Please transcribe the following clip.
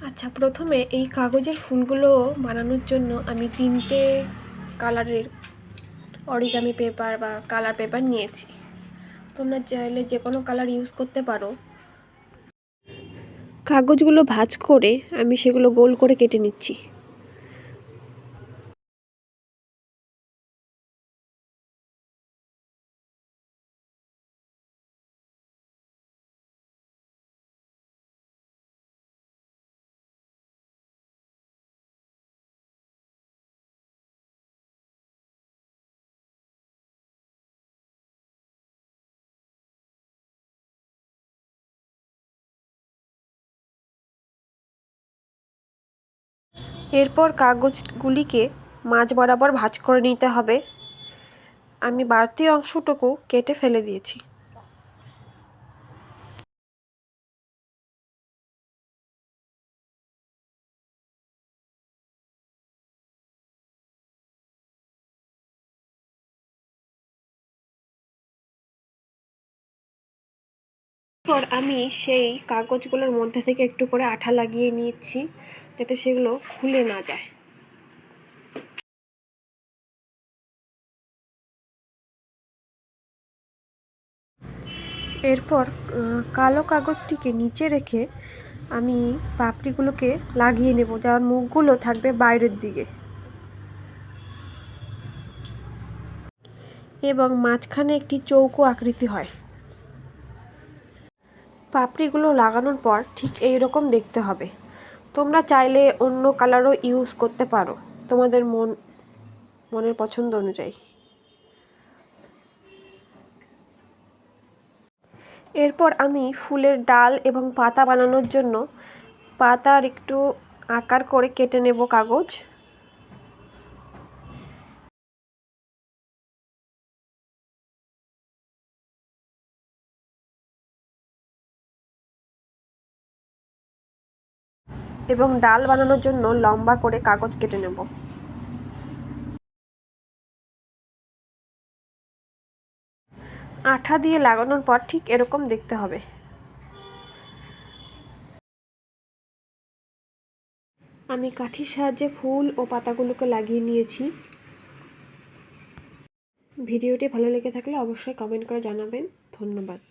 আচ্ছা, প্রথমে এই কাগজের ফুলগুলো বানানোর জন্য আমি 3টে কালারের অরিগামি পেপার বা কালার পেপার নিয়েছি। তোমরা চাইলে যে কোনো কালার ইউজ করতে পারো। কাগজগুলো ভাঁজ করে আমি সেগুলো গোল করে কেটে নিচ্ছি। এরপর কাগজগুলিকে মাঝ বরাবর ভাঁজ করে নিতে হবে। আমি বাড়তি অংশটুকু কেটে ফেলে দিয়েছি। এরপর আমি সেই কাগজগুলোর মধ্যে থেকে একটু করে আঠা লাগিয়ে নিচ্ছি, যাতে সেগুলো খুলে না যায়। এরপর কালো কাগজটিকে নিচে রেখে আমি পাপড়িগুলোকে লাগিয়ে নেব, যার মুখগুলো থাকবে বাইরের দিকে এবং মাঝখানে একটি চৌকো আকৃতি হয়। পাপড়িগুলো লাগানোর পর ঠিক এই রকম দেখতে হবে। তোমরা চাইলে অন্য কালারও ইউজ করতে পারো, তোমাদের মনের পছন্দ অনুযায়ী। এরপর আমি ফুলের ডাল এবং পাতা বানানোর জন্য পাতার একটু আকার করে কেটে নেব কাগজ। এবং ডাল বানানোর জন্য লম্বা করে কাগজ কেটে নেব। আঠা দিয়ে লাগানোর পর ঠিক এরকম দেখতে হবে। আমি কাঠির সাহায্যে ফুল ও পাতাগুলোকে লাগিয়ে নিয়েছি। ভিডিওটি ভালো লেগে থাকলে অবশ্যই কমেন্ট করে জানাবেন। ধন্যবাদ।